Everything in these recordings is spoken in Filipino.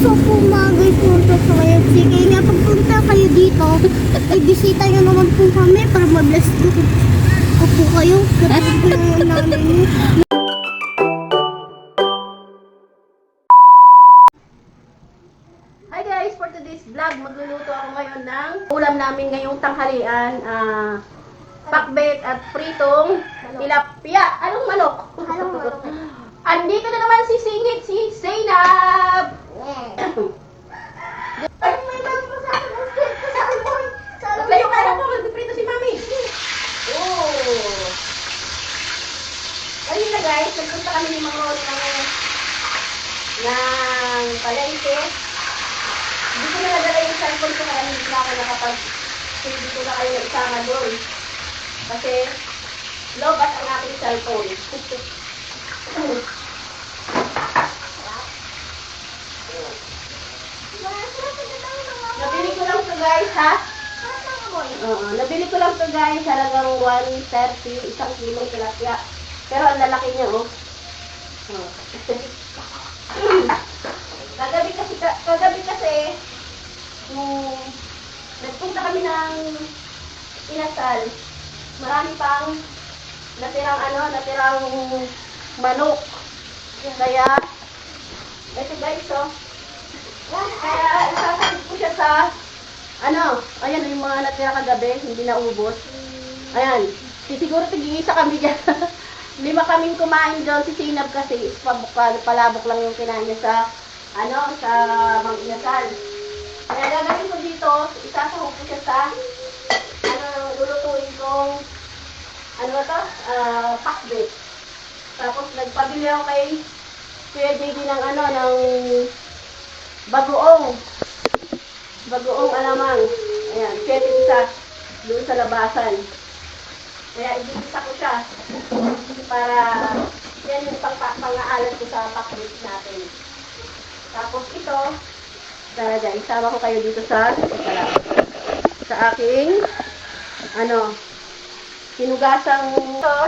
gusto ko mga guys punta sa KFC. Kaya nga pagpunta kayo dito, ay bisita nyo naman po kami para mag-bless ko po kayo. Katulad ko ng nanay nyo. Hi guys! For today's vlog, magluluto ako ngayon ng ulam namin ngayong tanghalian. Pakbet at pritong tilapia. Anong manok? Anong manok? Andito na naman si Singit, si Zainab! Ay, may bago pa sa akin. Sa akin po. Layo ka na po, magpiprito si Mami. Oh! Ayun na guys, nagpunta kami ni Mang Ron ng palengke. Hindi ko na nadala yung cellphone ko kaya hindi na ako hindi ko na kayo na isama doon. Kasi lobat ang aking cellphone. Nabili ko lang to guys, ha? Nabili ko lang to guys, halagang 130, isang kilong tilapia. Pero ang lalaki niya, oh. Kagabi kasi, nung nagpunta kami ng inasal, marami pang natirang manok. Kaya, ito guys, oh. Kaya, isasakit ko siya sa, ayan yung mga natira kagabi, hindi naubos. Ayan, siguro tigigisa kami dyan. 5 kaming kumain doon, si Sinab kasi, palabok lang yung kinain niya sa, sa Mang Inasal. Kaya gagawin ko dito, isasahog ko siya sa, lulutuin kong, pakbet. Tapos nagpabili ako kay Kuya JD ng ng bagoong alamang. Ayan, 7 isa doon sa labasan. Kaya igigisa ko siya para yan yung pang-aalat ko sa pakbet natin. Tapos ito, talaga, isama ko kayo dito sa aking hinugasang ito.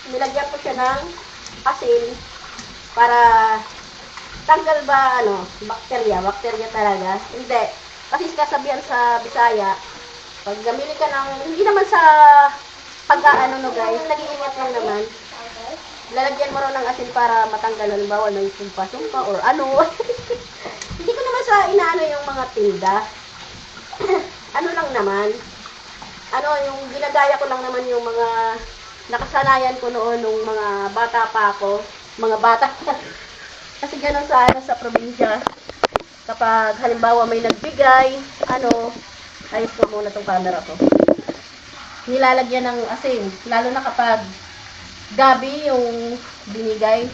Nilagyan ko siya ng asin para tanggal ba, bakterya talaga. Hindi. Kasi kasabihan sa Bisaya, pag gamili ka ng, hindi naman sa guys, nag-iingat lang naman. Lalagyan mo raw ng asin para matanggal, halimbawa, ng sumpa-sumpa or ano. Hindi ko naman sa inaano yung mga tinda. Lang naman. Yung ginagaya ko lang naman yung mga nakasanayan ko noon nung mga bata pa ako. Mga bata. Kasi ganun sa probinsya. Kapag halimbawa may nagbigay, ayos ko muna tong camera ko. Nilalagyan ng asin. Lalo na kapag gabi yung binigay.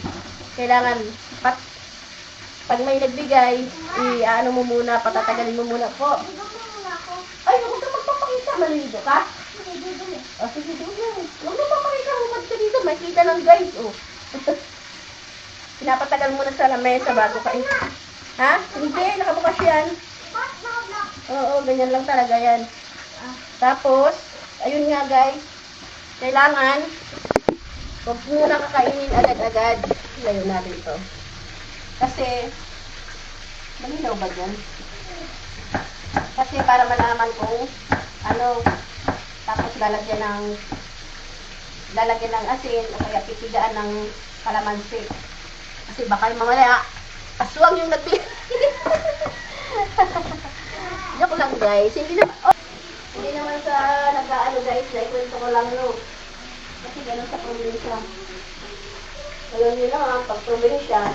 Kailangan, pag may nagbigay, mo muna, patatagalin mo muna po. Ay, huwag ka magpapakita. Malido ka? O, sige. Huwag mo papakita. Huwag ka dito. Makita ng guys, oh. Pinapatagal mo na sa lamesa bago ka Ha? Hindi, nakabukas yan. Oo, ganyan lang talaga yan. Tapos, ayun nga guys, kailangan, huwag muna kakainin agad-agad. Layo natin ito. Kasi, malinaw ba dyan? Kasi para malaman kung tapos lalagyan ng asin o kaya pipigaan ng kalamansi. Kasi baka yung mamaya, aswang yung nagpili. Joke lang guys. Hindi naman sa guys, naikwento ko lang Kasi ganun sa probinsya. Ngayon nyo lang, pag probinsya,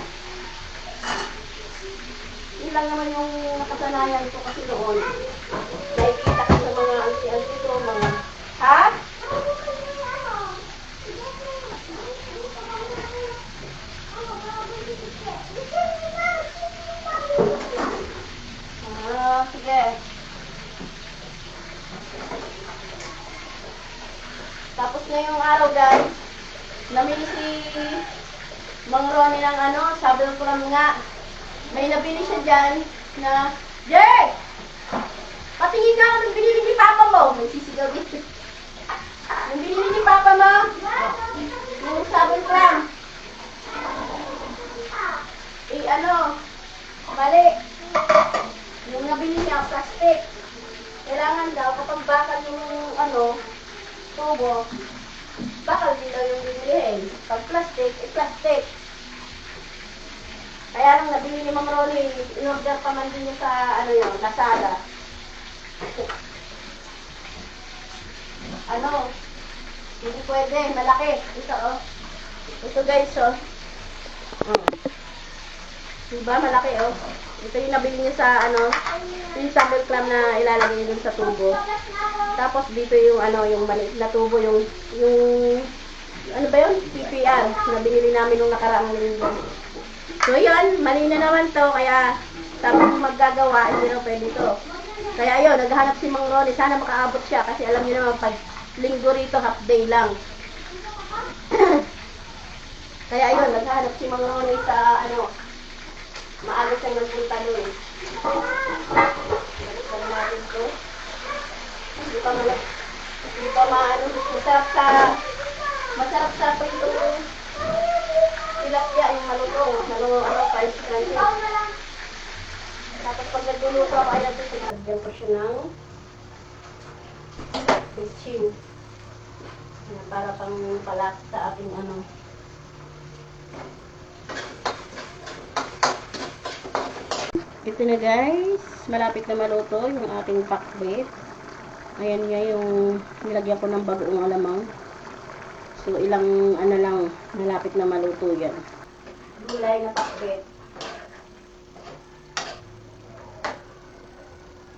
yun lang naman yung nakasanayan ko kasi noon. Nakikita ko sa mga auntie ko, mga, ha? Sige. Tapos ngayong araw guys, namili si Mang Ronnie ng sabi ko lang nga, may nabili siya dyan na, Jay! Patingin ka ako ng binili ni Papa mo. May sisigaw dito. Yung binili ni Papa mo, yung 7 gram. Mali. Yung nabili niya, plastic. Kailangan daw, kapag bakal yung tubo, bakal din daw yung bibilihin. Pag plastic, plastic. Kaya lang nabili ni Mang Ronnie, in-order pa man din niya sa, Lazada. Hindi pwede, malaki. Ito, oh. Ito guys, oh. Diba, malaki, oh. Ito yung nabili niya sa, yung sample clam na ilalagay niya dun sa tubo. Tapos dito yung, yung maliit na tubo, yung, ano ba yun? PPR, na binili namin nung nakaraang linggo. So, yun, mali na naman to, kaya sabi kong maggagawa, hindi na pwede to. Kaya yun, naghahanap si Mang Ronnie, sana makaabot siya, kasi alam niyo naman, pag linggo rito, half day lang. Kaya yun, naghahanap si Mang Ronnie sa, maaga siyang nagpunta doon. Balikan natin ito. Hindi pa masarap sa prito tilapia yung malutong, spicy crunchy. Tapos pag nagluluto ako, ay nagpipigyan ko siya ng pitchin. Para pang palat sa ating Ito na guys, malapit na maluto yung ating pakbet. Ayan nga yung nilagyan ko ng bagoong alamang. So ilang lang, malapit na maluto yan. Gulay na pakbet.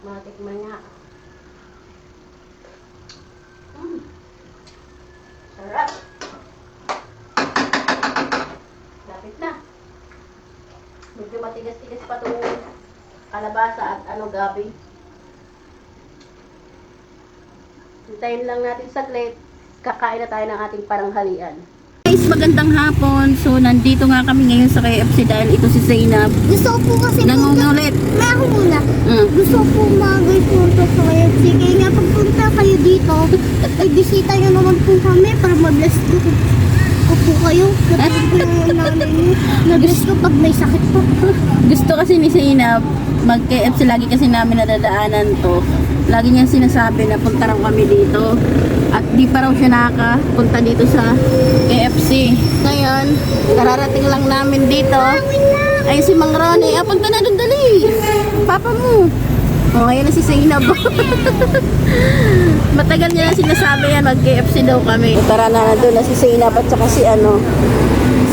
Matikman nga. Sarap. Lapit na. Medyo matigas-tigas pa itong kalabasa at gabi. Hintayin lang natin saglit. Kakain na tayo ng ating paranghalian. Guys, magandang hapon. So, nandito nga kami ngayon sa KFC dahil ito si Zainab. Gusto ko po kasi Nangungulit. May ako muna. Gusto ko po mag-punta sa KFC. Kaya nga pagpunta kayo dito, ay bisita nyo naman po kami para mag-bless ko po kayo. Kapag ko yung nanay nyo. Na-bless ko pag may sakit po. Gusto kasi ni Zainab, mag-KFC lagi kasi namin nadadaanan to. Lagi niya sinasabi na punta raw kami dito. At di pa raw siya nakapunta dito sa KFC. Ngayon, kararating lang namin dito. Ay si Mang Ronnie, punta na doon dali. Papa mo. Ngayon na si Zainab. Matagal niya na sinasabi yan, mag-KFC daw kami. Tara na doon na si Zainab at saka si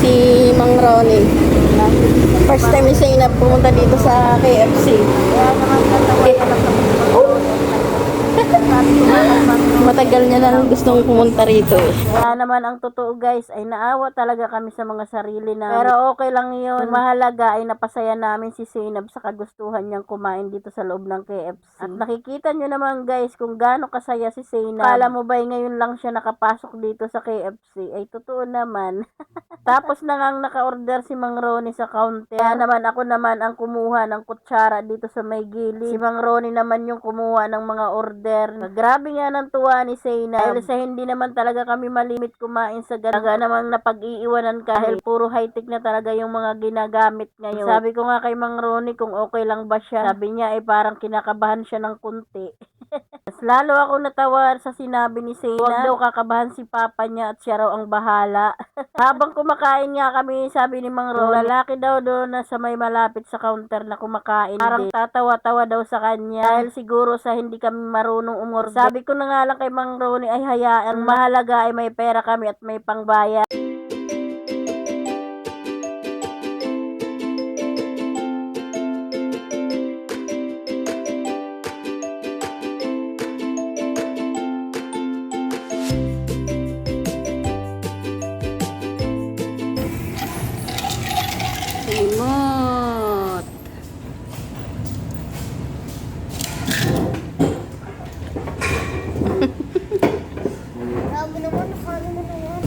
si Mang Ronnie. First time ni Zainab pumunta dito sa KFC. Matagal niya na gustong pumunta rito eh. Kaya naman ang totoo guys ay naawa talaga kami sa mga sarili namin. Pero okay lang yun. Mahalaga ay napasaya namin si Zainab sa kagustuhan niyang kumain dito sa loob ng KFC. At nakikita nyo naman guys kung gaano kasaya si Zainab. Kala mo ba ngayon lang siya nakapasok dito sa KFC? Ay totoo naman. Tapos na ngang naka-order si Mang Ronnie sa counter. Kaya naman ako naman ang kumuha ng kutsara dito sa may gilid. Si Mang Ronnie naman yung kumuha ng mga order. Grabe nga ng tuwa ni Zainab. Dahil sa hindi naman talaga kami malimit kumain sa ganun. Talaga namang napag-iiwanan kahit puro high-tech na talaga yung mga ginagamit ngayon. Sabi ko nga kay Mang Ronnie kung okay lang ba siya. Sabi niya ay parang kinakabahan siya ng kunti. Mas lalo ako natawa sa sinabi ni Zainab. Huwag daw kakabahan si papa niya at siya raw ang bahala. Habang kumakain nga kami, sabi ni Mang Ronnie, lalaki daw doon na sa may malapit sa counter na kumakain. Parang tatawa-tawa daw sa kanya. Dahil siguro sa hindi kami marunong umorder. Sabi ko na nga lang kay Mang Ronnie ay hayaan. Ang mahalaga ay may pera kami at may pangbayad. Imot. Grabe naman, nakano na yan.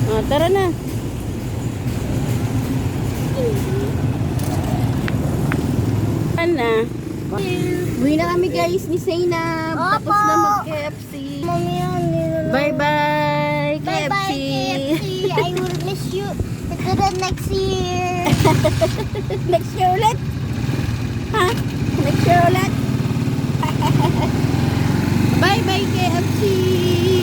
Tara na. Na. Uwi na kami guys ni Zainab. Opo. Tapos na mag-KFC. Mami, Bye-bye, KFC. Bye-bye, KFC. I will miss you to the next year. Next year ulit. Ha? Next year ulit. Bye-bye, KFC.